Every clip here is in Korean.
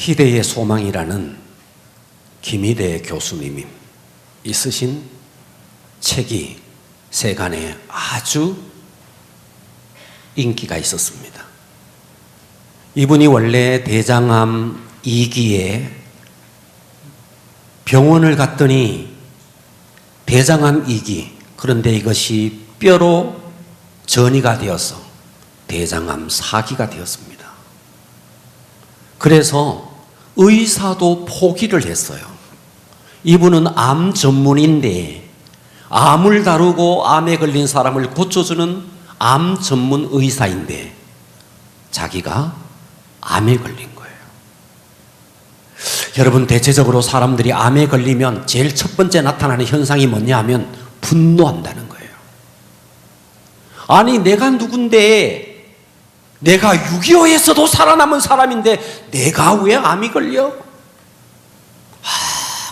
희대의 소망이라는 김희대 교수님이 쓰신 책이 세간에 아주 인기가 있었습니다. 이분이 원래 대장암 2기에 병원을 갔더니 대장암 2기, 그런데 이것이 뼈로 전이가 되어서 대장암 4기가 되었습니다. 그래서 의사도 포기를 했어요. 이분은 암 전문인데 암을 다루고 암에 걸린 사람을 고쳐주는 암 전문 의사인데 자기가 암에 걸린 거예요. 여러분, 대체적으로 사람들이 암에 걸리면 제일 첫 번째 나타나는 현상이 뭐냐 하면 분노한다는 거예요. 아니, 내가 누군데, 내가 6.25에서도 살아남은 사람인데 내가 왜 암이 걸려?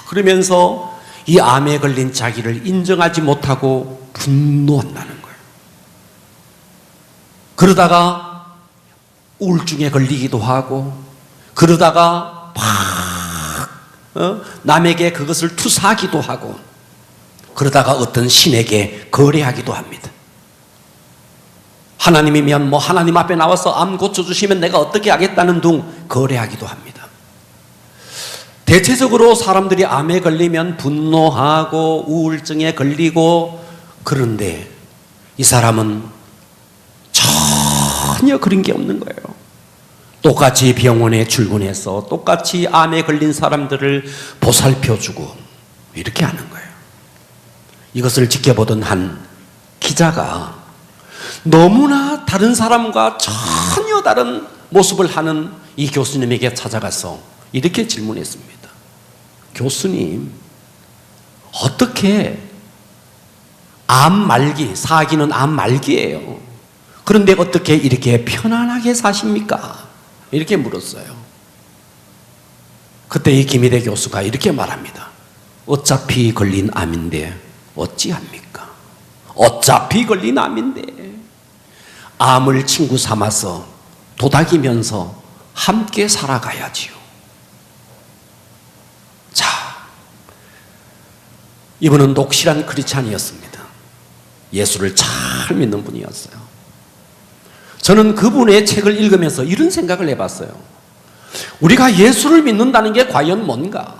그러면서 이 암에 걸린 자기를 인정하지 못하고 분노한다는 거예요. 그러다가 우울증에 걸리기도 하고, 그러다가 남에게 그것을 투사하기도 하고, 그러다가 어떤 신에게 거래하기도 합니다. 하나님이면 하나님 앞에 나와서 암 고쳐주시면 내가 어떻게 하겠다는 둥 거래하기도 합니다. 대체적으로 사람들이 암에 걸리면 분노하고 우울증에 걸리고, 그런데 이 사람은 전혀 그런 게 없는 거예요. 똑같이 병원에 출근해서 똑같이 암에 걸린 사람들을 보살펴주고 이렇게 하는 거예요. 이것을 지켜보던 한 기자가 너무나 다른 사람과 전혀 다른 모습을 하는 이 교수님에게 찾아가서 이렇게 질문했습니다. 교수님, 어떻게 암 말기, 4기는 암 말기예요. 그런데 어떻게 이렇게 편안하게 사십니까? 이렇게 물었어요. 그때 이 김희대 교수가 이렇게 말합니다. 어차피 걸린 암인데 어찌합니까? 어차피 걸린 암인데 암을 친구 삼아서 도닥이면서 함께 살아가야지요. 자, 이분은 녹실한 크리스찬이었습니다. 예수를 잘 믿는 분이었어요. 저는 그분의 책을 읽으면서 이런 생각을 해봤어요. 우리가 예수를 믿는다는 게 과연 뭔가?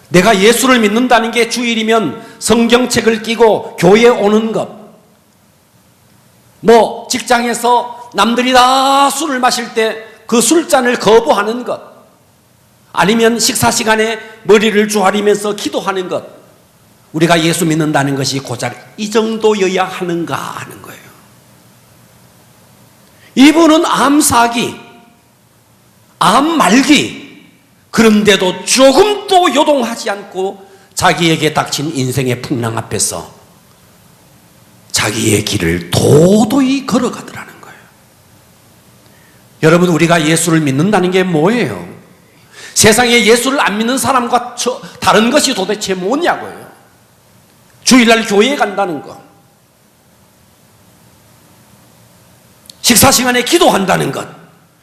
내가 예수를 믿는다는 게 주일이면 성경책을 끼고 교회에 오는 것, 직장에서 남들이 다 술을 마실 때 그 술잔을 거부하는 것, 아니면 식사 시간에 머리를 조아리면서 기도하는 것, 우리가 예수 믿는다는 것이 고작 이 정도여야 하는가 하는 거예요. 이분은 암사기, 암 말기, 그런데도 조금도 요동하지 않고 자기에게 닥친 인생의 풍랑 앞에서 자기의 길을 도도히 걸어가더라는 거예요. 여러분, 우리가 예수를 믿는다는 게 뭐예요? 세상에 예수를 안 믿는 사람과 다른 것이 도대체 뭐냐고요? 주일날 교회에 간다는 것, 식사 시간에 기도한다는 것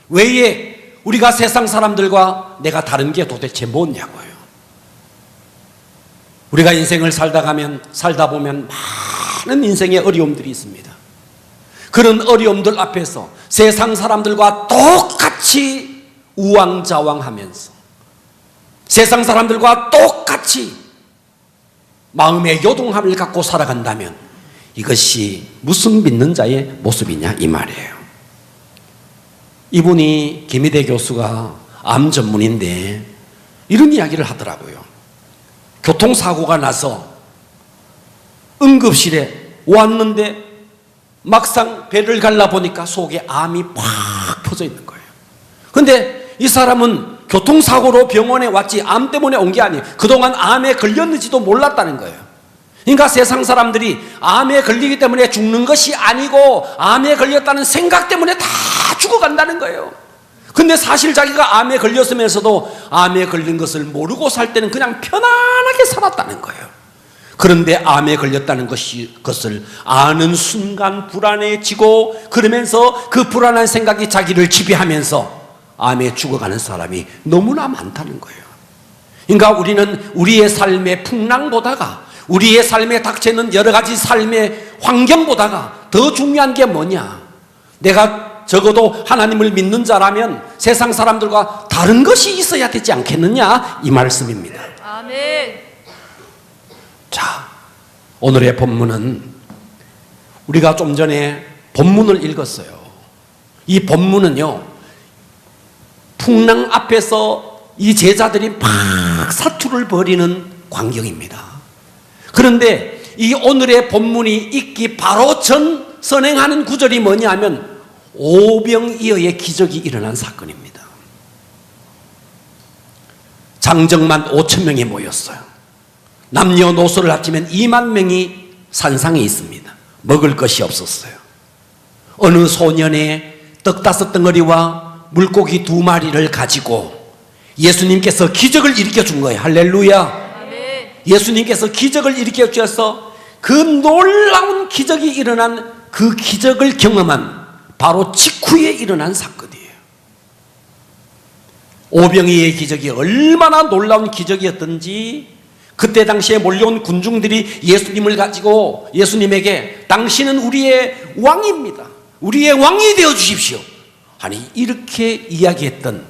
외에 우리가 세상 사람들과 내가 다른 게 도대체 뭐냐고요? 우리가 인생을 살다 보면 많은 인생의 어려움들이 있습니다. 그런 어려움들 앞에서 세상 사람들과 똑같이 우왕좌왕하면서 세상 사람들과 똑같이 마음의 요동함을 갖고 살아간다면 이것이 무슨 믿는 자의 모습이냐 이 말이에요. 이분이 김희대 교수가 암 전문인데 이런 이야기를 하더라고요. 교통사고가 나서 응급실에 왔는데 막상 배를 갈라보니까 속에 암이 팍 퍼져 있는 거예요. 그런데 이 사람은 교통사고로 병원에 왔지 암 때문에 온 게 아니에요. 그동안 암에 걸렸는지도 몰랐다는 거예요. 그러니까 세상 사람들이 암에 걸리기 때문에 죽는 것이 아니고 암에 걸렸다는 생각 때문에 다 죽어간다는 거예요. 근데 사실 자기가 암에 걸렸으면서도 암에 걸린 것을 모르고 살 때는 그냥 편안하게 살았다는 거예요. 그런데 암에 걸렸다는 것을 아는 순간 불안해지고, 그러면서 그 불안한 생각이 자기를 지배하면서 암에 죽어가는 사람이 너무나 많다는 거예요. 그러니까 우리는 우리의 삶의 풍랑보다가, 우리의 삶에 닥치는 여러 가지 삶의 환경보다가 더 중요한 게 뭐냐? 내가 적어도 하나님을 믿는 자라면 세상 사람들과 다른 것이 있어야 되지 않겠느냐, 이 말씀입니다. 아멘. 자, 오늘의 본문은 우리가 좀 전에 본문을 읽었어요. 이 본문은요, 풍랑 앞에서 이 제자들이 막 사투를 벌이는 광경입니다. 그런데 이 오늘의 본문이 있기 바로 전 선행하는 구절이 뭐냐면 오병이어의 기적이 일어난 사건입니다. 장정만 5천 명이 모였어요. 남녀노소를 합치면 2만 명이 산상에 있습니다. 먹을 것이 없었어요. 어느 소년의 떡 5덩어리와 물고기 2마리를 가지고 예수님께서 기적을 일으켜 준 거예요. 할렐루야. 예수님께서 기적을 일으켜 주셔서 그 놀라운 기적이 일어난 그 기적을 경험한 바로 직후에 일어난 사건이에요. 오병이의 기적이 얼마나 놀라운 기적이었던지 그때 당시에 몰려온 군중들이 예수님을 가지고 예수님에게 당신은 우리의 왕입니다. 우리의 왕이 되어 주십시오. 아니 이렇게 이야기했던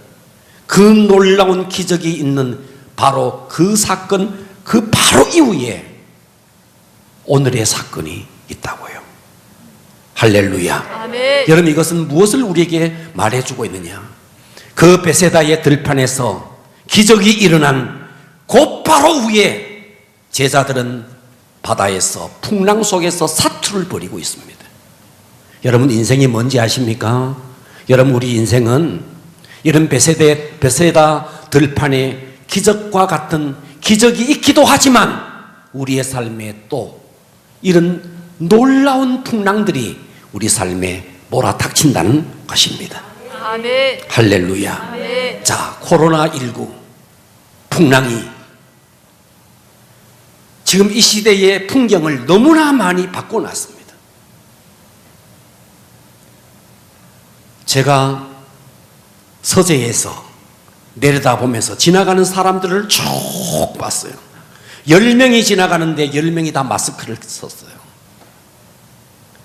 그 놀라운 기적이 있는 바로 그 사건, 그 바로 이후에 오늘의 사건이 있다고요. 할렐루야. 아멘. 여러분, 이것은 무엇을 우리에게 말해주고 있느냐? 그 베세다의 들판에서 기적이 일어난 곧바로 후에 제자들은 바다에서 풍랑 속에서 사투를 벌이고 있습니다. 여러분, 인생이 뭔지 아십니까? 여러분, 우리 인생은 이런 베세다 들판에 기적과 같은 기적이 있기도 하지만 우리의 삶에 또 이런 놀라운 풍랑들이 우리 삶에 몰아닥친다는 것입니다. 아멘. 할렐루야. 아멘. 자, 코로나19 풍랑이 지금 이 시대의 풍경을 너무나 많이 바꿔놨습니다. 제가 서재에서 내려다보면서 지나가는 사람들을 쭉 봤어요. 10명이 지나가는데 10명이 다 마스크를 썼어요.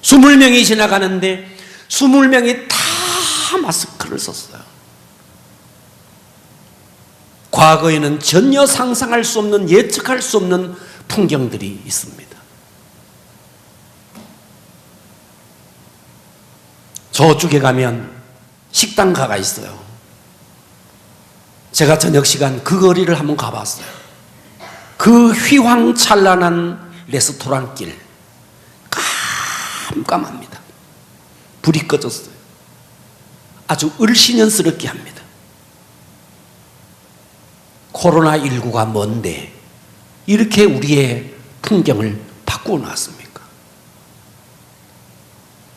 20명이 지나가는데 20명이 다 마스크를 썼어요. 과거에는 전혀 상상할 수 없는, 예측할 수 없는 풍경들이 있습니다. 저쪽에 가면 식당가가 있어요. 제가 저녁 시간 그 거리를 한번 가봤어요. 그 휘황찬란한 레스토랑 길 깜깜합니다. 불이 꺼졌어요. 아주 을씨년스럽게 합니다. 코로나19가 뭔데 이렇게 우리의 풍경을 바꾸어 놨습니까?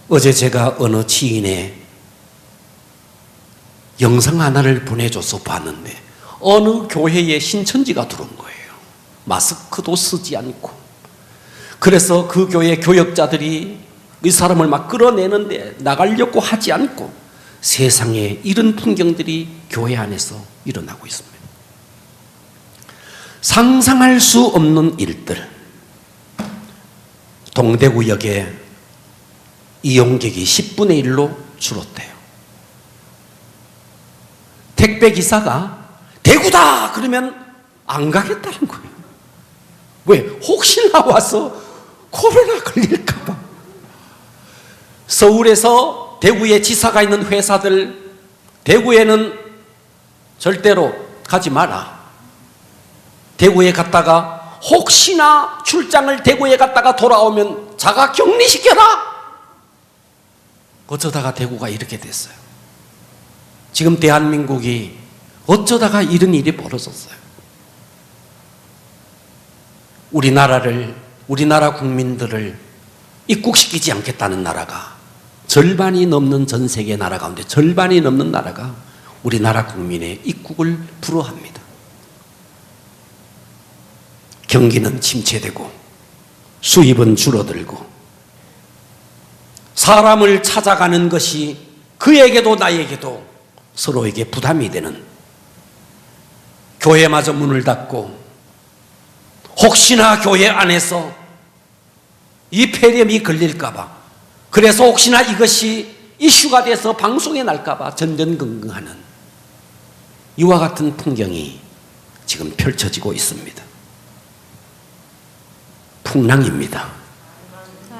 어제 제가 어느 지인의 영상 하나를 보내줘서 봤는데 어느 교회에 신천지가 들어온 거예요. 마스크도 쓰지 않고. 그래서 그 교회 교역자들이 이 사람을 막 끌어내는데 나가려고 하지 않고 세상에 이런 풍경들이 교회 안에서 일어나고 있습니다. 상상할 수 없는 일들. 동대구역에 이용객이 10분의 1로 줄었대요. 택배기사가 대구다! 그러면 안 가겠다는 거예요. 왜? 혹시나 와서 코로나 걸릴까봐. 서울에서 대구에 지사가 있는 회사들, 대구에는 절대로 가지 마라. 대구에 갔다가 혹시나 출장을 대구에 갔다가 돌아오면 자가 격리시켜라. 어쩌다가 대구가 이렇게 됐어요. 지금 대한민국이 어쩌다가 이런 일이 벌어졌어요. 우리나라 국민들을 입국시키지 않겠다는 나라가 절반이 넘는 전 세계 나라 가운데 절반이 넘는 나라가 우리나라 국민의 입국을 불허합니다. 경기는 침체되고 수입은 줄어들고 사람을 찾아가는 것이 그에게도 나에게도 서로에게 부담이 되는, 교회마저 문을 닫고 혹시나 교회 안에서 이 폐렴이 걸릴까봐, 그래서 혹시나 이것이 이슈가 돼서 방송에 날까봐 전전긍긍하는 이와 같은 풍경이 지금 펼쳐지고 있습니다. 풍랑입니다.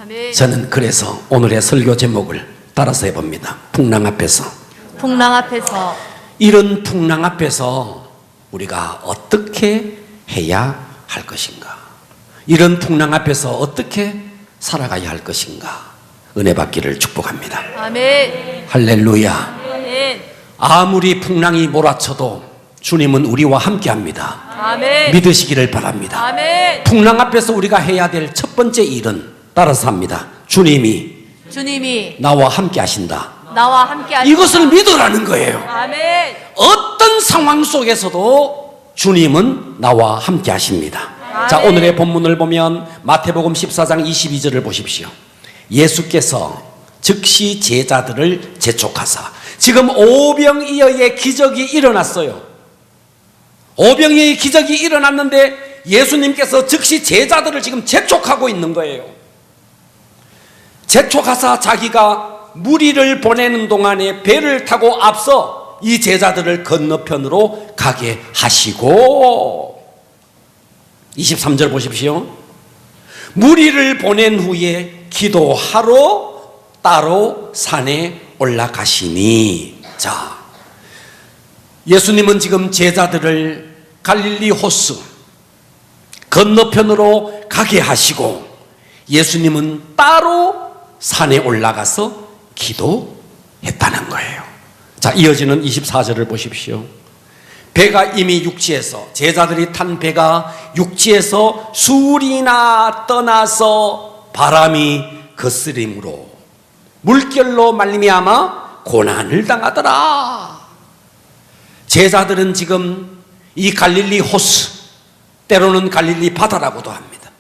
아멘. 저는 그래서 오늘의 설교 제목을 따라서 해봅니다. 풍랑 앞에서. 풍랑 앞에서. 이런 풍랑 앞에서 우리가 어떻게 해야 할 것인가? 이런 풍랑 앞에서 어떻게 살아가야 할 것인가? 은혜 받기를 축복합니다. 아멘. 할렐루야. 아멘. 아무리 풍랑이 몰아쳐도 주님은 우리와 함께 합니다. 아멘. 믿으시기를 바랍니다. 아멘. 풍랑 앞에서 우리가 해야 될 첫 번째 일은 따라서 합니다. 주님이 나와 함께 하신다. 나와 함께 하시다. 이것을 믿으라는 거예요. 아멘. 어떤 상황 속에서도 주님은 나와 함께 하십니다. 아멘. 자, 오늘의 본문을 보면 마태복음 14장 22절을 보십시오. 예수께서 즉시 제자들을 재촉하사, 지금 오병이어의 기적이 일어났어요. 오병이어의 기적이 일어났는데 예수님께서 즉시 제자들을 지금 재촉하고 있는 거예요. 재촉하사 자기가 무리를 보내는 동안에 배를 타고 앞서 이 제자들을 건너편으로 가게 하시고, 23절 보십시오. 무리를 보낸 후에 기도하러 따로 산에 올라가시니. 자, 예수님은 지금 제자들을 갈릴리 호수 건너편으로 가게 하시고, 예수님은 따로 산에 올라가서 기도했다는 거예요. 자, 이어지는 24절을 보십시오. 배가 이미 육지에서, 제자들이 탄 배가 육지에서 수리나 떠나서 바람이 거스림으로 물결로 말미암아 고난을 당하더라. 제자들은 지금 이 갈릴리 호수, 때로는 갈릴리 바다라고도 합니다.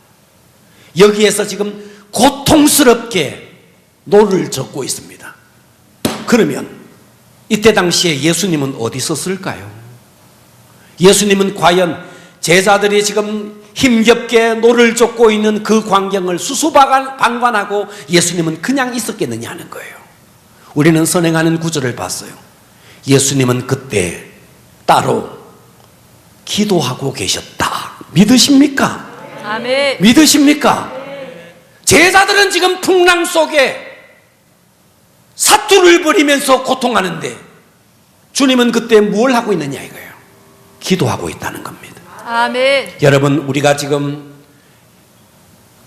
여기에서 지금 고통스럽게 노를 젓고 있습니다. 그러면 이때 당시에 예수님은 어디 있었을까요? 예수님은 과연 제자들이 지금 힘겹게 노를 젓고 있는 그 광경을 수수방관하고 예수님은 그냥 있었겠느냐 하는 거예요. 우리는 선행하는 구절을 봤어요. 예수님은 그때 따로 기도하고 계셨다. 믿으십니까? 아멘. 믿으십니까? 제자들은 지금 풍랑 속에 사투를 벌이면서 고통하는데 주님은 그때 뭘 하고 있느냐 이거예요. 기도하고 있다는 겁니다. 아멘. 여러분, 우리가 지금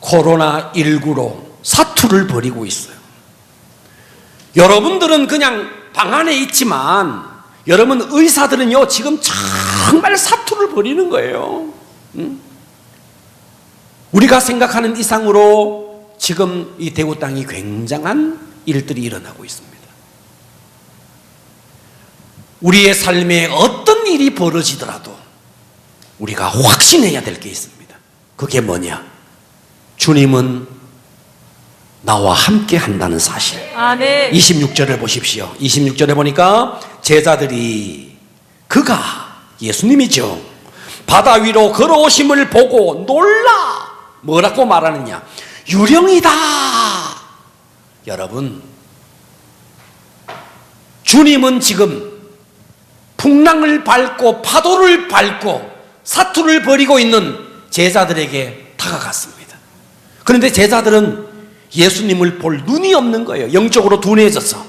코로나19로 사투를 벌이고 있어요. 여러분들은 그냥 방 안에 있지만 여러분 의사들은요 지금 정말 사투를 벌이는 거예요. 우리가 생각하는 이상으로 지금 이 대구 땅이 굉장한 일들이 일어나고 있습니다. 우리의 삶에 어떤 일이 벌어지더라도 우리가 확신해야 될 게 있습니다. 그게 뭐냐? 주님은 나와 함께 한다는 사실. 아멘. 26절을 보십시오. 26절에 보니까 제자들이, 그가 예수님이죠, 바다 위로 걸어오심을 보고 놀라. 뭐라고 말하느냐? 유령이다. 여러분, 주님은 지금 풍랑을 밟고 파도를 밟고 사투를 벌이고 있는 제자들에게 다가갔습니다. 그런데 제자들은 예수님을 볼 눈이 없는 거예요. 영적으로 둔해져서.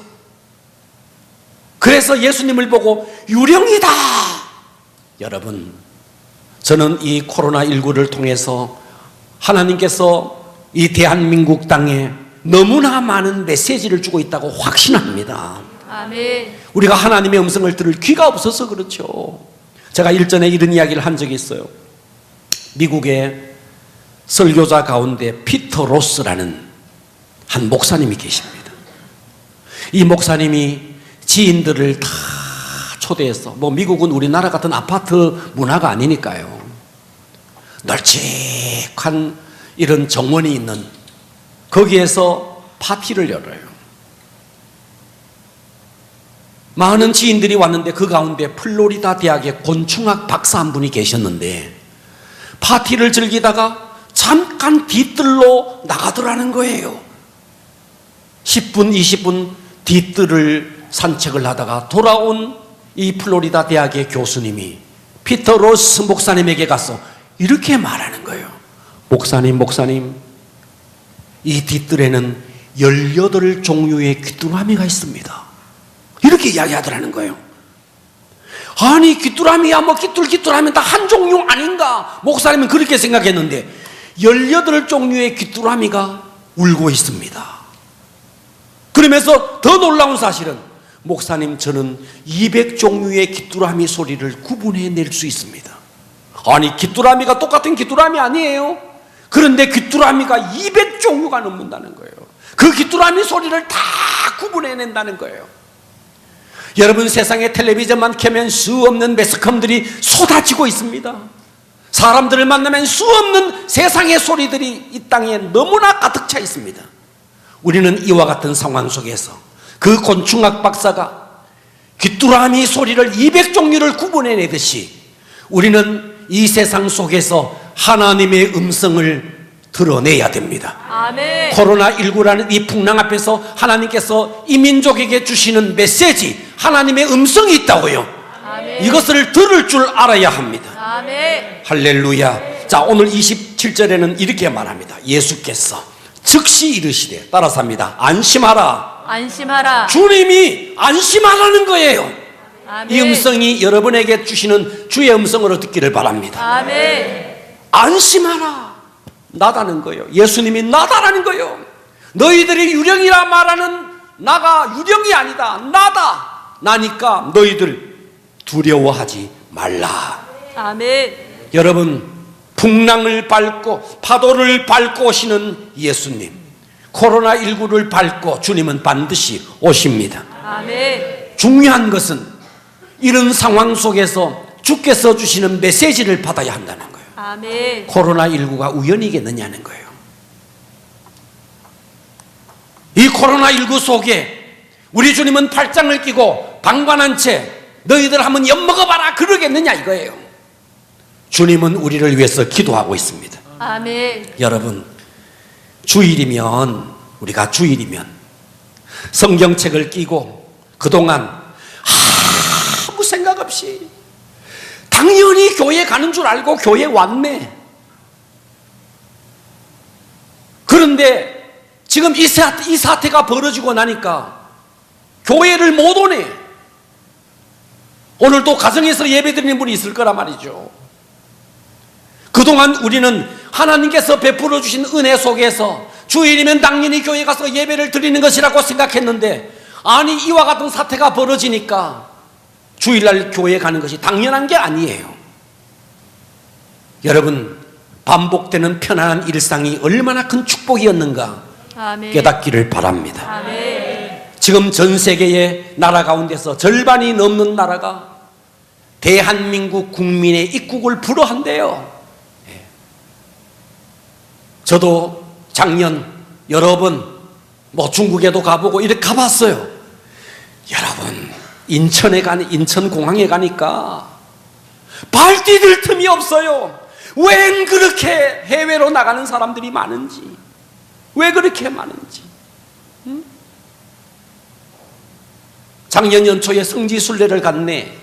그래서 예수님을 보고 유령이다. 여러분, 저는 이 코로나19를 통해서 하나님께서 이 대한민국 땅에 너무나 많은 메시지를 주고 있다고 확신합니다. 아멘. 우리가 하나님의 음성을 들을 귀가 없어서 그렇죠. 제가 일전에 이런 이야기를 한 적이 있어요. 미국의 설교자 가운데 피터 로스라는 한 목사님이 계십니다. 이 목사님이 지인들을 다 초대해서, 미국은 우리나라 같은 아파트 문화가 아니니까요, 널찍한 이런 정원이 있는 거기에서 파티를 열어요. 많은 지인들이 왔는데 그 가운데 플로리다 대학의 곤충학 박사 한 분이 계셨는데 파티를 즐기다가 잠깐 뒤뜰로 나가더라는 거예요. 10분, 20분 뒤뜰을 산책을 하다가 돌아온 이 플로리다 대학의 교수님이 피터 로스 목사님에게 가서 이렇게 말하는 거예요. 목사님, 이 뒤뜰에는 18종류의 귀뚜라미가 있습니다. 이렇게 이야기하더라는 거예요. 아니, 귀뚜라미야, 귀뚜라미 다 한 종류 아닌가? 목사님은 그렇게 생각했는데 18종류의 귀뚜라미가 울고 있습니다. 그러면서 더 놀라운 사실은 목사님, 저는 200종류의 귀뚜라미 소리를 구분해낼 수 있습니다. 아니, 귀뚜라미가 똑같은 귀뚜라미 아니에요? 그런데 귀뚜라미가 200종류가 넘는다는 거예요. 그 귀뚜라미 소리를 다 구분해낸다는 거예요. 여러분, 세상에 텔레비전만 켜면 수 없는 매스컴들이 쏟아지고 있습니다. 사람들을 만나면 수 없는 세상의 소리들이 이 땅에 너무나 가득 차 있습니다. 우리는 이와 같은 상황 속에서 그 곤충학 박사가 귀뚜라미 소리를 200종류를 구분해내듯이 우리는 이 세상 속에서 하나님의 음성을 드러내야 됩니다. 아멘. 코로나19라는 이 풍랑 앞에서 하나님께서 이 민족에게 주시는 메시지, 하나님의 음성이 있다고요. 아멘. 이것을 들을 줄 알아야 합니다. 아멘. 할렐루야. 자, 오늘 27절에는 이렇게 말합니다. 예수께서 즉시 이르시되, 따라서 합니다. 안심하라. 안심하라. 주님이 안심하라는 거예요. 아멘. 이 음성이 여러분에게 주시는 주의 음성으로 듣기를 바랍니다. 아멘. 안심하라. 나다는 거예요. 예수님이 나다라는 거예요. 너희들이 유령이라 말하는 나가 유령이 아니다. 나다. 나니까 너희들 두려워하지 말라. 아멘. 여러분, 풍랑을 밟고 파도를 밟고 오시는 예수님, 코로나19를 밟고 주님은 반드시 오십니다. 아멘. 중요한 것은 이런 상황 속에서 주께서 주시는 메시지를 받아야 한다는 거예요. 아멘. 코로나19가 우연이겠느냐는 거예요. 이 코로나19 속에 우리 주님은 팔짱을 끼고 방관한 채 너희들 한번 엿먹어봐라 그러겠느냐 이거예요. 주님은 우리를 위해서 기도하고 있습니다. 아멘. 여러분, 우리가 주일이면 성경책을 끼고 그동안 아무 생각 없이 당연히 교회 가는 줄 알고 교회 왔네. 그런데 지금 이 사태가 벌어지고 나니까 교회를 못 오네. 오늘 또 가정에서 예배 드리는 분이 있을 거란 말이죠. 그동안 우리는 하나님께서 베풀어 주신 은혜 속에서 주일이면 당연히 교회 가서 예배를 드리는 것이라고 생각했는데, 아니, 이와 같은 사태가 벌어지니까 주일날 교회 가는 것이 당연한 게 아니에요. 여러분, 반복되는 편안한 일상이 얼마나 큰 축복이었는가 아멘. 깨닫기를 바랍니다. 아멘. 지금 전 세계의 나라 가운데서 절반이 넘는 나라가 대한민국 국민의 입국을 불허한대요. 저도 작년 여러 번 중국에도 가보고 이렇게 가봤어요. 여러분, 인천공항에 가니까 발 디딜 틈이 없어요. 왜 그렇게 해외로 나가는 사람들이 많은지, 왜 그렇게 많은지. 작년 연초에 성지순례를 갔네.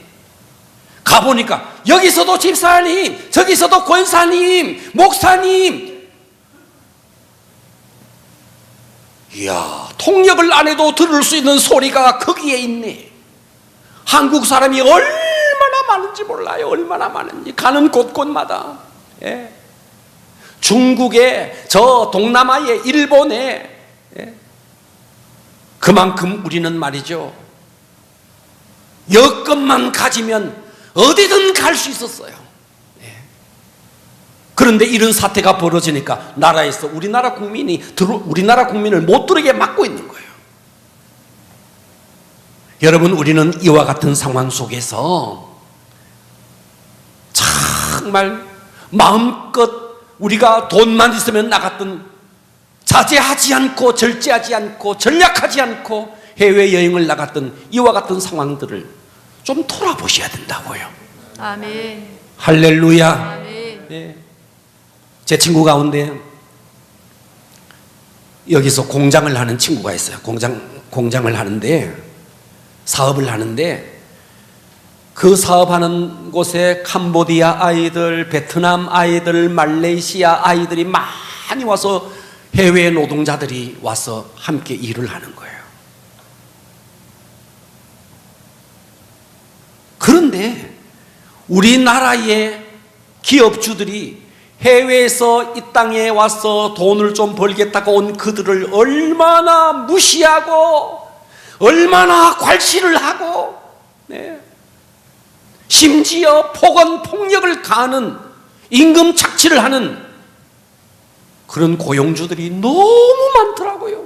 가보니까 여기서도 집사님, 저기서도 권사님, 목사님. 이야, 통역을 안 해도 들을 수 있는 소리가 거기에 있네. 한국 사람이 얼마나 많은지 몰라요. 얼마나 많은지. 가는 곳곳마다. 예. 중국에, 저 동남아에, 일본에. 예. 그만큼 우리는 말이죠, 여건만 가지면 어디든 갈 수 있었어요. 예. 그런데 이런 사태가 벌어지니까 나라에서 우리나라 국민을 못 들어게 막고 있는 거예요. 여러분, 우리는 이와 같은 상황 속에서 정말 마음껏 우리가 돈만 있으면 나갔던, 자제하지 않고 절제하지 않고 전략하지 않고 해외여행을 나갔던 이와 같은 상황들을 좀 돌아보셔야 된다고요. 아멘. 할렐루야. 아멘. 네. 제 친구 가운데 여기서 공장을 하는 친구가 있어요. 공장을 하는데, 사업을 하는데, 그 사업하는 곳에 캄보디아 아이들, 베트남 아이들, 말레이시아 아이들이 많이 와서 해외 노동자들이 와서 함께 일을 하는 거예요. 그런데 우리나라의 기업주들이 해외에서 이 땅에 와서 돈을 좀 벌겠다고 온 그들을 얼마나 무시하고 얼마나 괄시를 하고, 네. 심지어 폭언, 폭력을 가하는, 임금 착취를 하는 그런 고용주들이 너무 많더라고요.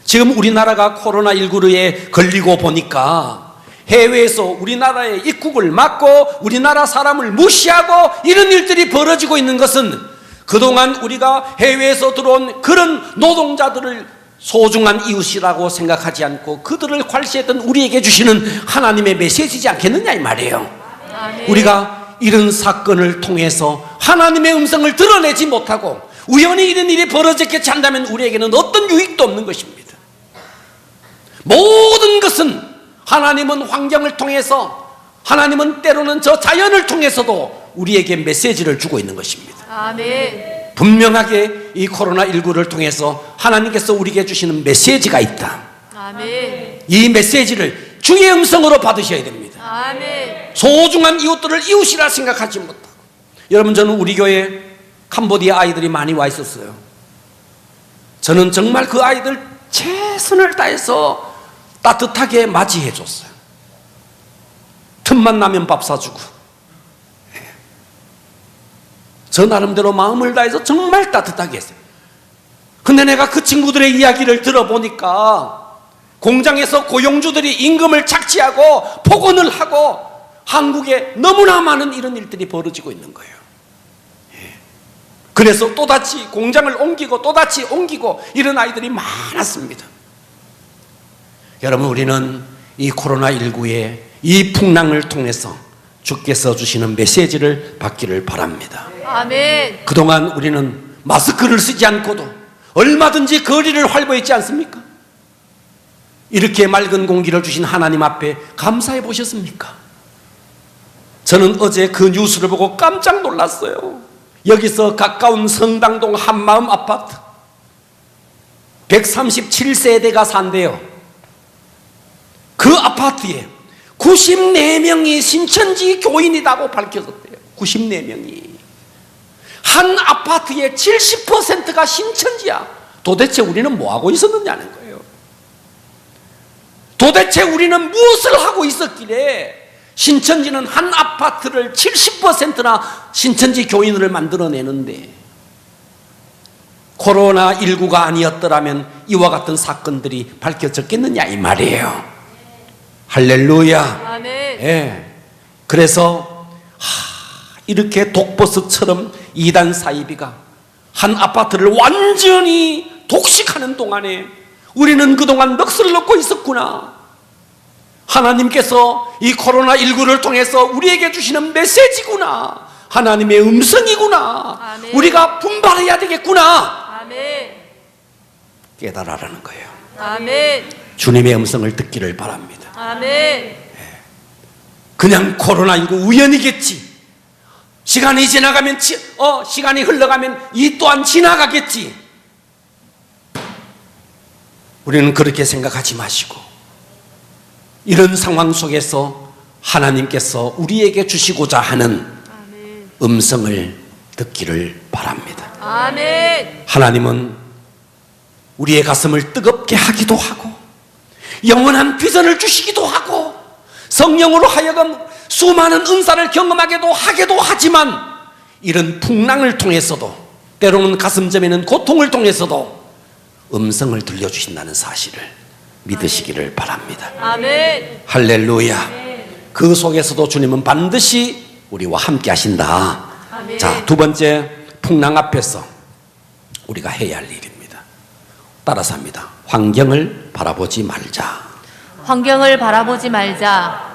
지금 우리나라가 코로나19에 걸리고 보니까 해외에서 우리나라의 입국을 막고 우리나라 사람을 무시하고 이런 일들이 벌어지고 있는 것은 그동안 우리가 해외에서 들어온 그런 노동자들을 소중한 이웃이라고 생각하지 않고 그들을 괄시했던 우리에게 주시는 하나님의 메시지지 않겠느냐 이 말이에요. 아멘. 우리가 이런 사건을 통해서 하나님의 음성을 드러내지 못하고 우연히 이런 일이 벌어졌겠지 한다면 우리에게는 어떤 유익도 없는 것입니다. 모든 것은 하나님은 환경을 통해서, 하나님은 때로는 저 자연을 통해서도 우리에게 메시지를 주고 있는 것입니다. 아멘. 분명하게 이 코로나19를 통해서 하나님께서 우리에게 주시는 메시지가 있다. 아멘. 이 메시지를 주의 음성으로 받으셔야 됩니다. 아멘. 소중한 이웃들을 이웃이라 생각하지 못하고. 여러분, 저는 우리 교회에 캄보디아 아이들이 많이 와 있었어요. 저는 정말 그 아이들 최선을 다해서 따뜻하게 맞이해 줬어요. 틈만 나면 밥 사주고. 저 나름대로 마음을 다해서 정말 따뜻하게 했어요. 근데 내가 그 친구들의 이야기를 들어보니까 공장에서 고용주들이 임금을 착취하고 폭언을 하고 한국에 너무나 많은 이런 일들이 벌어지고 있는 거예요. 그래서 또다시 공장을 옮기고 또다시 옮기고 이런 아이들이 많았습니다. 여러분, 우리는 이 코로나19의 이 풍랑을 통해서 주께서 주시는 메시지를 받기를 바랍니다. 아멘. 그동안 우리는 마스크를 쓰지 않고도 얼마든지 거리를 활보했지 않습니까? 이렇게 맑은 공기를 주신 하나님 앞에 감사해 보셨습니까? 저는 어제 그 뉴스를 보고 깜짝 놀랐어요. 여기서 가까운 성당동 한마음 아파트 137세대가 산대요. 그 아파트에 94명이 신천지 교인이라고 밝혀졌대요. 94명이. 한 아파트의 70%가 신천지야. 도대체 우리는 뭐 하고 있었느냐는 거예요. 도대체 우리는 무엇을 하고 있었길래 신천지는 한 아파트를 70%나 신천지 교인을 만들어내는데, 코로나19가 아니었더라면 이와 같은 사건들이 밝혀졌겠느냐 이 말이에요. 할렐루야. 아멘. 예. 그래서 이렇게 독버섯처럼 이단 사이비가 한 아파트를 완전히 독식하는 동안에 우리는 그동안 넋을 놓고 있었구나. 하나님께서 이 코로나19를 통해서 우리에게 주시는 메시지구나. 하나님의 음성이구나. 아멘. 우리가 분발해야 되겠구나. 아멘. 깨달아라는 거예요. 아멘. 주님의 음성을 듣기를 바랍니다. 아멘. 그냥 코로나19 우연이겠지. 시간이 지나가면 시간이 흘러가면 이 또한 지나가겠지. 우리는 그렇게 생각하지 마시고 이런 상황 속에서 하나님께서 우리에게 주시고자 하는 아멘. 음성을 듣기를 바랍니다. 아멘. 하나님은 우리의 가슴을 뜨겁게 하기도 하고 영원한 비전을 주시기도 하고 성령으로 하여금 수많은 은사를 경험하게도 하기도 하지만 이런 풍랑을 통해서도 때로는 가슴 저리는 고통을 통해서도 음성을 들려주신다는 사실을 믿으시기를 바랍니다. 아멘. 할렐루야. 그 속에서도 주님은 반드시 우리와 함께 하신다. 아멘. 자, 두 번째, 풍랑 앞에서 우리가 해야 할 일입니다. 따라서 합니다. 환경을 바라보지 말자. 환경을 바라보지 말자.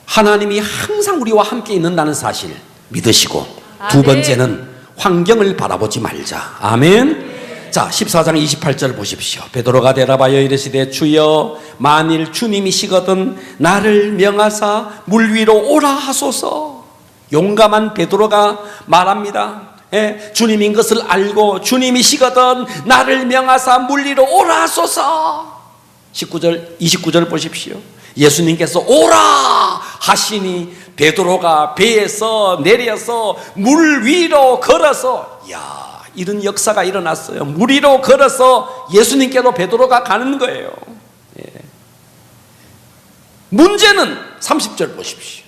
하나님이 항상 우리와 함께 있는다는 사실 믿으시고, 두 아멘. 번째는 환경을 바라보지 말자. 아멘. 자, 14장 28절 보십시오. 베드로가 대답하여 이르시되 주여 만일 주님이시거든 나를 명하사 물 위로 오라 하소서. 용감한 베드로가 말합니다. 주님인 것을 알고 주님이시거든 나를 명하사 물 위로 오라 하소서. 29절 보십시오. 예수님께서 오라 하시니 베드로가 배에서 내려서 물 위로 걸어서, 이런 역사가 일어났어요. 물 위로 걸어서 예수님께로 베드로가 가는 거예요. 문제는 30절 보십시오.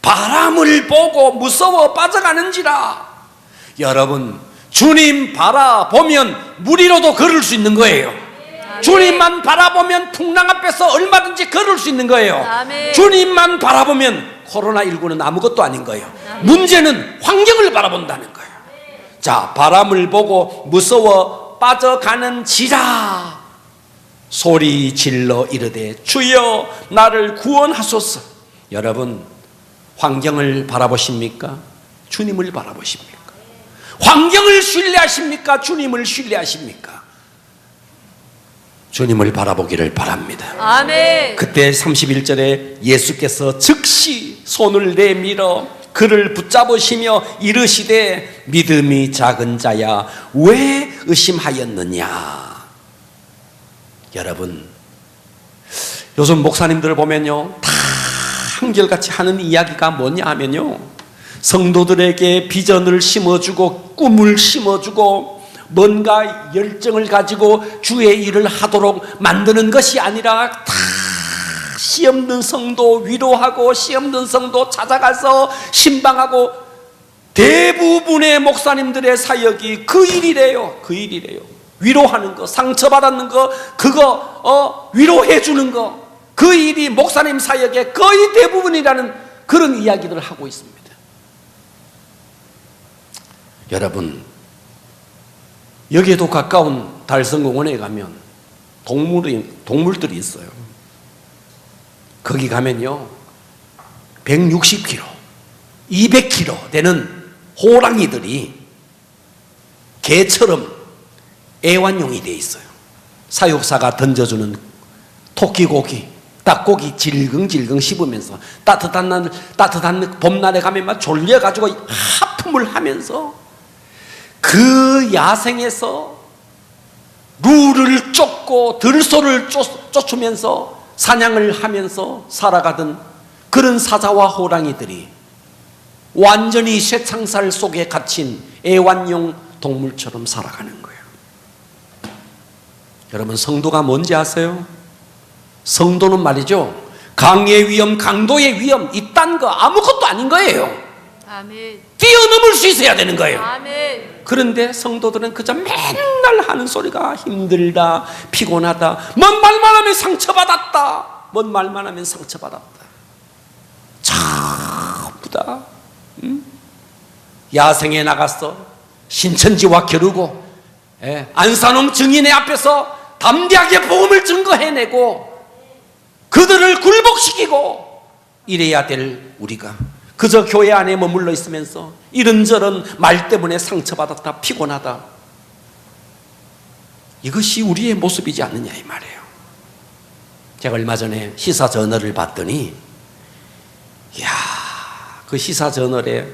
바람을 보고 무서워 빠져가는지라. 여러분, 주님 바라보면 물 위로도 걸을 수 있는 거예요. 주님만 바라보면 풍랑 앞에서 얼마든지 걸을 수 있는 거예요. 아멘. 주님만 바라보면 코로나19는 아무것도 아닌 거예요. 문제는 환경을 바라본다는 거예요. 자, 바람을 보고 무서워 빠져가는 지라 소리 질러 이르되 주여 나를 구원하소서. 여러분, 환경을 바라보십니까? 주님을 바라보십니까? 환경을 신뢰하십니까? 주님을 신뢰하십니까? 주님을 바라보기를 바랍니다. 아멘. 그때 31절에 예수께서 즉시 손을 내밀어 그를 붙잡으시며 이르시되 믿음이 작은 자야 왜 의심하였느냐. 여러분, 요즘 목사님들을 보면요 다 한결같이 하는 이야기가 뭐냐 하면요, 성도들에게 비전을 심어주고 꿈을 심어주고 뭔가 열정을 가지고 주의 일을 하도록 만드는 것이 아니라 다 시험든 성도 위로하고 시험든 성도 찾아가서 신방하고, 대부분의 목사님들의 사역이 그 일이래요. 그 일이래요. 위로하는 거, 상처받았는 거, 그거 위로해 주는 거, 그 일이 목사님 사역의 거의 대부분이라는 그런 이야기를 하고 있습니다. 여러분, 여기에도 가까운 달성공원에 가면 동물들이 있어요. 거기 가면요 160kg, 200kg 되는 호랑이들이 개처럼 애완용이 돼 있어요. 사육사가 던져주는 토끼고기, 닭고기 질겅질겅 씹으면서 따뜻한 봄날에 가면 막 졸려가지고 하품을 하면서 그 야생에서 룰을 쫓고 들소를 쫓으면서 사냥을 하면서 살아가던 그런 사자와 호랑이들이 완전히 쇠창살 속에 갇힌 애완용 동물처럼 살아가는 거예요. 여러분, 성도가 뭔지 아세요? 성도는 말이죠, 강의 위험, 강도의 위험 이딴 거 아무것도 아닌 거예요. 아멘. 뛰어넘을 수 있어야 되는 거예요. 아멘. 그런데 성도들은 그저 맨날 하는 소리가 힘들다, 피곤하다, 뭔 말만 하면 상처받았다, 뭔 말만 하면 상처받았다. 전부 다 야생에 나갔어 신천지와 겨루고, 안산홍 증인의 앞에서 담대하게 복음을 증거해내고 그들을 굴복시키고 이래야 될 우리가 그저 교회 안에 머물러 있으면서 이런저런 말 때문에 상처받았다, 피곤하다, 이것이 우리의 모습이지 않느냐 이 말이에요. 제가 얼마 전에 시사저널을 봤더니, 이야, 그 시사저널에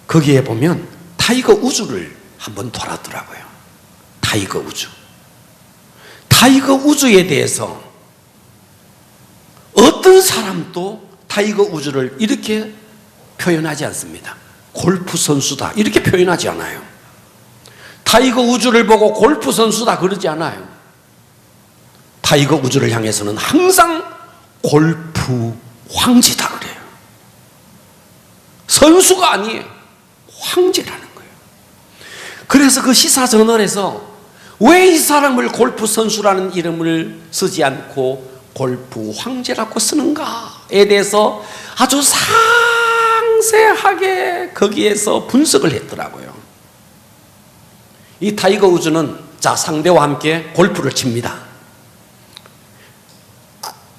거기에 보면 타이거 우즈를 한번 돌았더라고요. 타이거 우즈. 타이거 우즈에 대해서 어떤 사람도 타이거 우즈를 이렇게 표현하지 않습니다. 골프 선수다 이렇게 표현하지 않아요. 타이거 우즈를 보고 골프 선수다 그러지 않아요. 타이거 우즈를 향해서는 항상 골프 황제다 그래요. 선수가 아니에요. 황제라는 거예요. 그래서 그 시사저널에서 왜 이 사람을 골프 선수라는 이름을 쓰지 않고 골프 황제라고 쓰는가에 대해서 아주 상세하게 거기에서 분석을 했더라고요. 이 타이거 우즈는 자 상대와 함께 골프를 칩니다.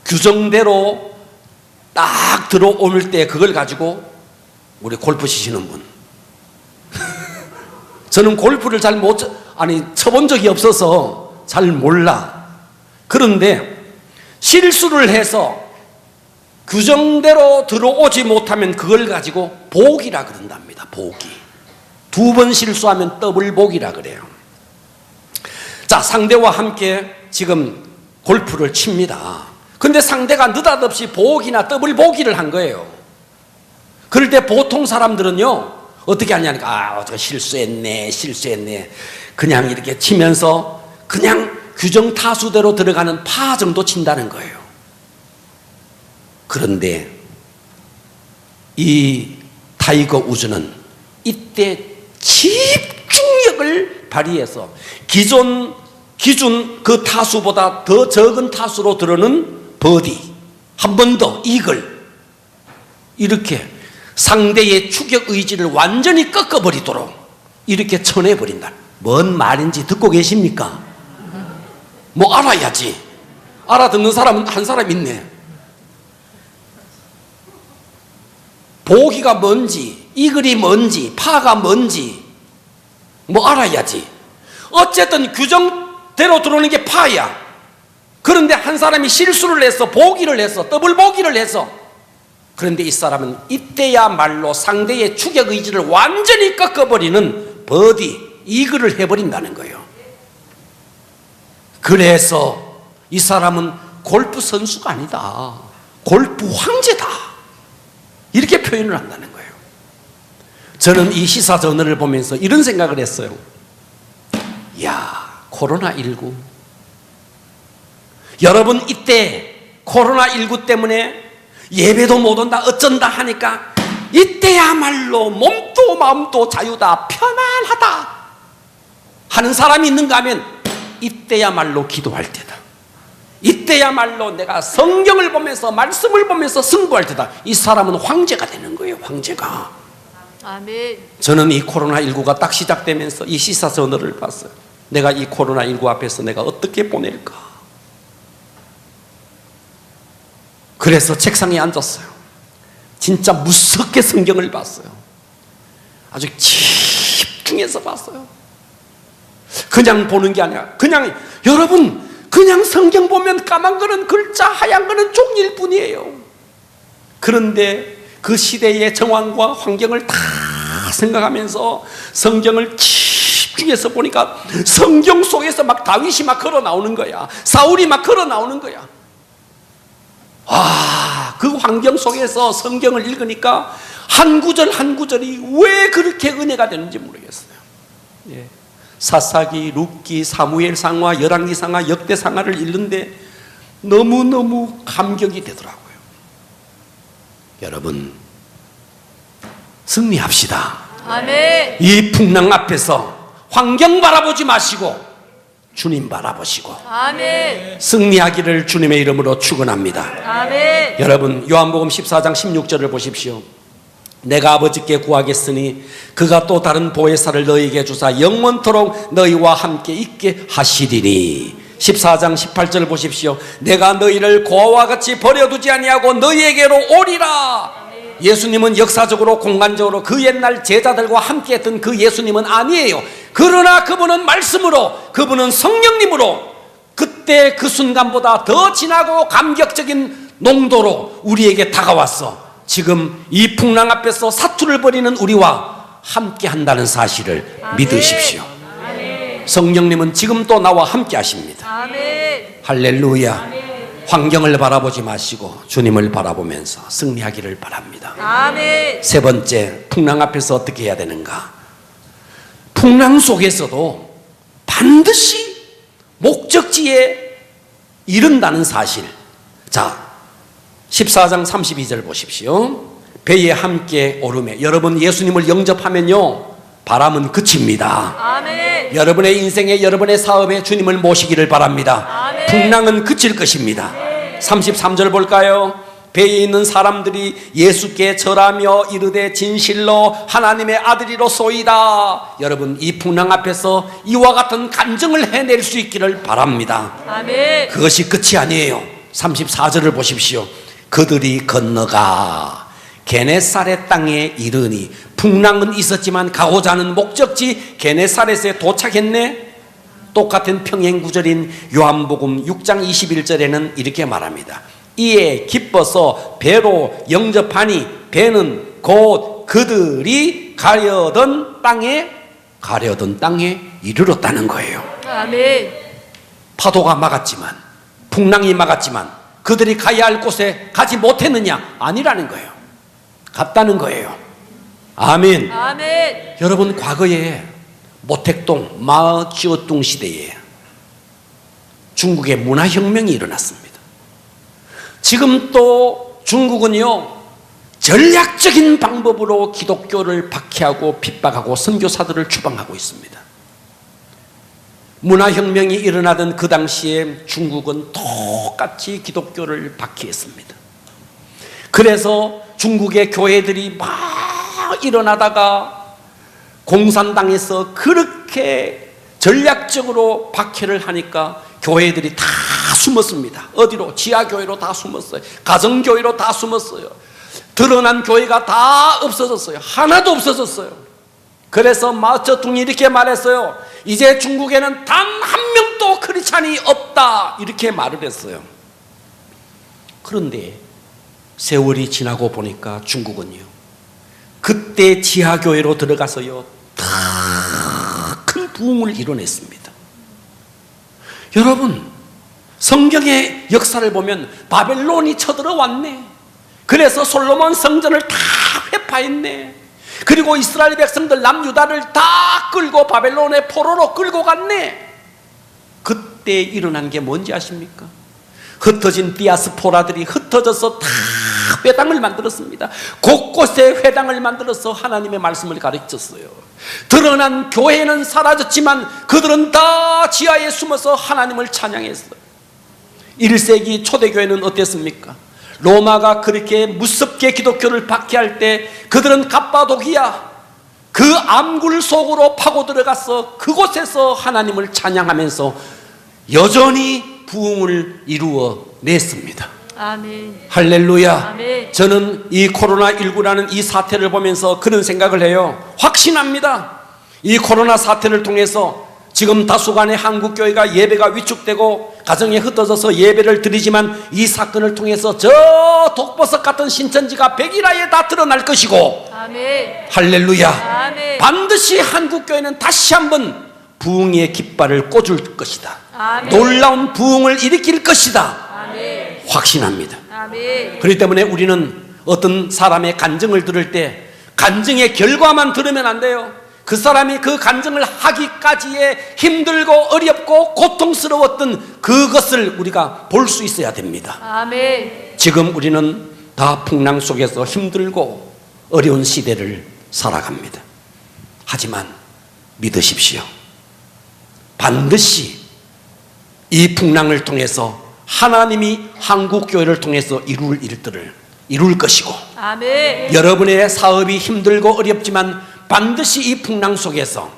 규정대로 딱 들어올 때 그걸 가지고 우리 골프 치시는 분 저는 골프를 잘 쳐본 적이 없어서 잘 몰라. 그런데 실수를 해서 규정대로 들어오지 못하면 그걸 가지고 보기라 그런답니다. 보기. 2번 실수하면 더블 보기라 그래요. 자, 상대와 함께 지금 골프를 칩니다. 근데 상대가 느닷없이 보기나 더블 보기를 한 거예요. 그럴 때 보통 사람들은요 어떻게 하냐니까 저 실수했네 그냥 이렇게 치면서 그냥 규정 타수대로 들어가는 파 정도 친다는 거예요. 그런데 이 타이거 우즈는 이때 집중력을 발휘해서 기존 기준 그 타수보다 더 적은 타수로 들어오는 버디, 한 번 더 이글, 이렇게 상대의 추격 의지를 완전히 꺾어버리도록 이렇게 쳐내버린다. 뭔 말인지 듣고 계십니까? 뭐 알아야지. 알아듣는 사람은 한 사람 있네. 보기가 뭔지, 이글이 뭔지, 파가 뭔지 뭐 알아야지. 어쨌든 규정대로 들어오는 게 파야. 그런데 한 사람이 실수를 해서 보기를 해서 더블 보기를 해서, 그런데 이 사람은 이때야말로 상대의 추격 의지를 완전히 꺾어버리는 버디, 이글을 해버린다는 거예요. 그래서 이 사람은 골프 선수가 아니다, 골프 황제다, 이렇게 표현을 한다는 거예요. 저는 이 시사 저널을 보면서 이런 생각을 했어요. 야, 코로나19, 여러분 이때 코로나19 때문에 예배도 못 온다 어쩐다 하니까 이때야말로 몸도 마음도 자유다, 편안하다 하는 사람이 있는가 하면 이때야말로 기도할 때다, 이때야말로 내가 성경을 보면서 말씀을 보면서 승부할 때다. 이 사람은 황제가 되는 거예요. 황제가. 아멘. 저는 이 코로나19가 딱 시작되면서 이 시사저널을 봤어요. 내가 이 코로나19 앞에서 내가 어떻게 보낼까. 그래서 책상에 앉았어요. 진짜 무섭게 성경을 봤어요. 아주 집중해서 봤어요. 그냥 보는 게 아니라 그냥, 여러분 그냥 성경 보면 까만 거는 글자, 하얀 거는 종일 뿐이에요. 그런데 그 시대의 정황과 환경을 다 생각하면서 성경을 집중해서 보니까 성경 속에서 막 다윗이 막 걸어 나오는 거야. 사울이 막 걸어 나오는 거야. 그 환경 속에서 성경을 읽으니까 한 구절 한 구절이 왜 그렇게 은혜가 되는지 모르겠어요. 예. 사사기, 룻기, 사무엘상하, 열왕기상하, 역대상하를 읽는데 너무너무 감격이 되더라고요. 여러분 승리합시다. 아멘. 이 풍랑 앞에서 환경 바라보지 마시고 주님 바라보시고 아멘. 승리하기를 주님의 이름으로 축원합니다. 아멘. 여러분 요한복음 14장 16절을 보십시오. 내가 아버지께 구하겠으니 그가 또 다른 보혜사를 너희에게 주사 영원토록 너희와 함께 있게 하시리니. 14장 18절을 보십시오. 내가 너희를 고아와 같이 버려두지 아니하고 너희에게로 오리라. 예수님은 역사적으로 공간적으로 그 옛날 제자들과 함께 했던 그 예수님은 아니에요. 그러나 그분은 말씀으로, 그분은 성령님으로 그때 그 순간보다 더 진하고 감격적인 농도로 우리에게 다가왔어. 지금 이 풍랑 앞에서 사투를 벌이는 우리와 함께 한다는 사실을 믿으십시오. 성령님은 지금 또 나와 함께 하십니다. 아멘. 할렐루야. 환경을 바라보지 마시고 주님을 바라보면서 승리하기를 바랍니다. 아멘. 세 번째, 풍랑 앞에서 어떻게 해야 되는가? 풍랑 속에서도 반드시 목적지에 이른다는 사실. 자, 14장 32절 보십시오. 배에 함께 오르매. 여러분 예수님을 영접하면요 바람은 그칩니다. 아멘. 여러분의 인생에, 여러분의 사업에 주님을 모시기를 바랍니다. 아멘. 풍랑은 그칠 것입니다. 33절 볼까요? 배에 있는 사람들이 예수께 절하며 이르되 진실로 하나님의 아들이로소이다. 여러분, 이 풍랑 앞에서 이와 같은 간증을 해낼 수 있기를 바랍니다. 아멘. 그것이 끝이 아니에요. 34절을 보십시오. 그들이 건너가 게네사렛 땅에 이르니, 풍랑은 있었지만 가고자 하는 목적지 게네사렛에 도착했네. 똑같은 평행 구절인 요한복음 6장 21절에는 이렇게 말합니다. 이에 기뻐서 배로 영접하니 배는 곧 그들이 가려던 땅에 이르렀다는 거예요. 아멘. 파도가 막았지만, 풍랑이 막았지만 그들이 가야 할 곳에 가지 못했느냐? 아니라는 거예요. 갔다는 거예요. 아멘. 아멘. 여러분, 과거에 모택동, 마오쩌둥 시대에 중국의 문화혁명이 일어났습니다. 지금 또 중국은요, 전략적인 방법으로 기독교를 박해하고 핍박하고 선교사들을 추방하고 있습니다. 문화혁명이 일어나던 그 당시에 중국은 똑같이 기독교를 박해했습니다. 그래서 중국의 교회들이 막 일어나다가 공산당에서 그렇게 전략적으로 박해를 하니까 교회들이 다 숨었습니다. 어디로? 지하교회로 다 숨었어요. 가정교회로 다 숨었어요. 드러난 교회가 다 없어졌어요. 하나도 없어졌어요. 그래서 마오쩌둥이 이렇게 말했어요. 이제 중국에는 단 한 명도 크리스찬이 없다, 이렇게 말을 했어요. 그런데 세월이 지나고 보니까 중국은요, 그때 지하교회로 들어가서요, 다 큰 부흥을 이뤄냈습니다. 여러분, 성경의 역사를 보면 바벨론이 쳐들어왔네. 그래서 솔로몬 성전을 다 회파했네. 그리고 이스라엘 백성들 남유다를 다 끌고 바벨론의 포로로 끌고 갔네. 그때 일어난 게 뭔지 아십니까? 흩어진 디아스포라들이 흩어져서 다 회당을 만들었습니다. 곳곳에 회당을 만들어서 하나님의 말씀을 가르쳤어요. 드러난 교회는 사라졌지만 그들은 다 지하에 숨어서 하나님을 찬양했어요. 1세기 초대교회는 어땠습니까? 로마가 그렇게 무섭게 기독교를 박해할 때 그들은 갑바도기야, 그 암굴 속으로 파고 들어가서 그곳에서 하나님을 찬양하면서 여전히 부흥을 이루어 냈습니다. 아멘. 할렐루야. 아멘. 저는 이 코로나19라는 이 사태를 보면서 그런 생각을 해요. 확신합니다. 이 코로나 사태를 통해서 지금 다수간의 한국교회가 예배가 위축되고 가정에 흩어져서 예배를 드리지만, 이 사건을 통해서 저 독버섯 같은 신천지가 백일하에 다 드러날 것이고, 아멘. 할렐루야. 아멘. 반드시 한국교회는 다시 한번 부흥의 깃발을 꽂을 것이다. 아멘. 놀라운 부흥을 일으킬 것이다. 아멘. 확신합니다. 아멘. 그렇기 때문에 우리는 어떤 사람의 간증을 들을 때 간증의 결과만 들으면 안 돼요. 그 사람이 그 간증을 하기까지의 힘들고 어렵고 고통스러웠던 그것을 우리가 볼 수 있어야 됩니다. 아멘. 지금 우리는 다 풍랑 속에서 힘들고 어려운 시대를 살아갑니다. 하지만 믿으십시오. 반드시 이 풍랑을 통해서 하나님이 한국교회를 통해서 이룰 일들을 이룰 것이고, 아멘. 여러분의 사업이 힘들고 어렵지만 반드시 이 풍랑 속에서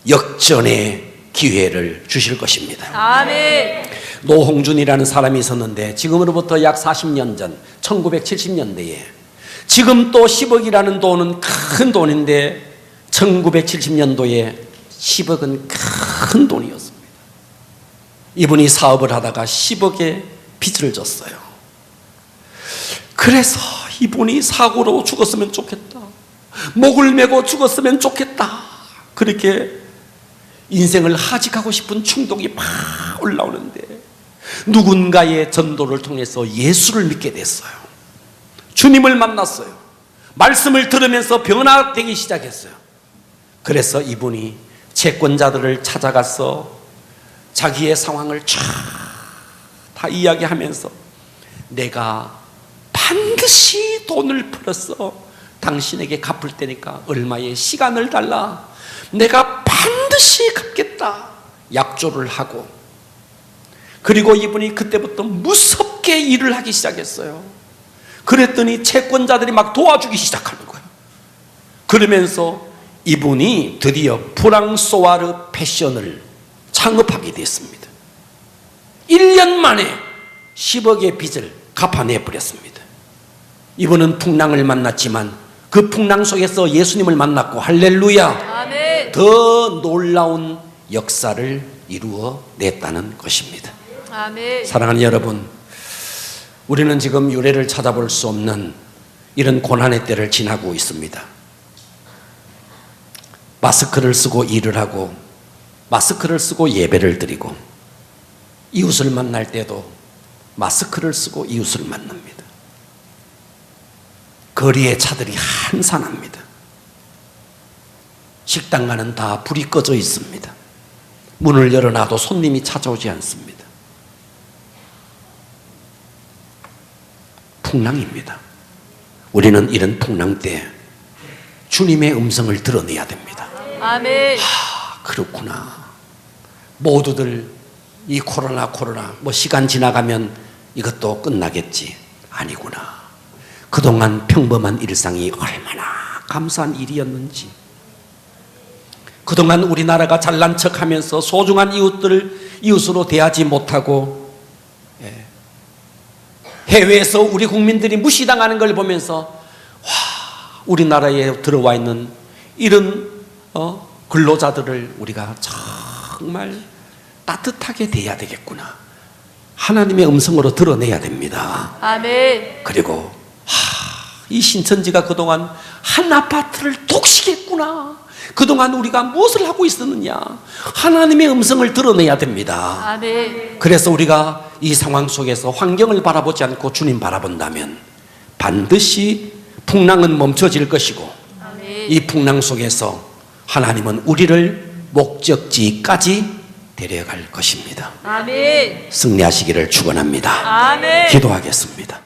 역전의 기회를 주실 것입니다. 아멘. 노홍준이라는 사람이 있었는데, 지금으로부터 약 40년 전 1970년대에, 지금 또 10억이라는 돈은 큰 돈인데 1970년도에 10억은 큰 돈이었습니다. 이분이 사업을 하다가 10억의 빚을 졌어요. 그래서 이분이 사고로 죽었으면 좋겠다, 목을 메고 죽었으면 좋겠다, 그렇게 인생을 하직하고 싶은 충동이 막 올라오는데, 누군가의 전도를 통해서 예수를 믿게 됐어요. 주님을 만났어요. 말씀을 들으면서 변화되기 시작했어요. 그래서 이분이 채권자들을 찾아가서 자기의 상황을 다 이야기하면서, 내가 반드시 돈을 풀어서 당신에게 갚을 테니까 얼마의 시간을 달라, 내가 반드시 갚겠다, 약조를 하고, 그리고 이분이 그때부터 무섭게 일을 하기 시작했어요. 그랬더니 채권자들이 막 도와주기 시작하는 거예요. 그러면서 이분이 드디어 프랑소와르 패션을 창업하게 됐습니다. 1년 만에 10억의 빚을 갚아내버렸습니다. 이분은 풍랑을 만났지만 그 풍랑 속에서 예수님을 만났고, 할렐루야, 아멘. 더 놀라운 역사를 이루어냈다는 것입니다. 아멘. 사랑하는 여러분, 우리는 지금 유래를 찾아볼 수 없는 이런 고난의 때를 지나고 있습니다. 마스크를 쓰고 일을 하고, 마스크를 쓰고 예배를 드리고, 이웃을 만날 때도 마스크를 쓰고 이웃을 만납니다. 거리에 차들이 한산합니다. 식당가는 다 불이 꺼져 있습니다. 문을 열어놔도 손님이 찾아오지 않습니다. 풍랑입니다. 우리는 이런 풍랑 때 주님의 음성을 드러내야 됩니다. 아멘. 그렇구나. 모두들 이 코로나 뭐 시간 지나가면 이것도 끝나겠지. 아니구나. 그동안 평범한 일상이 얼마나 감사한 일이었는지, 그동안 우리나라가 잘난 척하면서 소중한 이웃들을 이웃으로 대하지 못하고 해외에서 우리 국민들이 무시당하는 걸 보면서, 와, 우리나라에 들어와 있는 이런 근로자들을 우리가 정말 따뜻하게 대해야 되겠구나. 하나님의 음성으로 드러내야 됩니다. 아멘. 그리고 이 신천지가 그동안 한 아파트를 독식했구나. 그동안 우리가 무엇을 하고 있었느냐. 하나님의 음성을 드러내야 됩니다. 아멘. 그래서 우리가 이 상황 속에서 환경을 바라보지 않고 주님 바라본다면 반드시 풍랑은 멈춰질 것이고, 아멘. 이 풍랑 속에서 하나님은 우리를 목적지까지 데려갈 것입니다. 아멘. 승리하시기를 축원합니다. 아멘. 기도하겠습니다.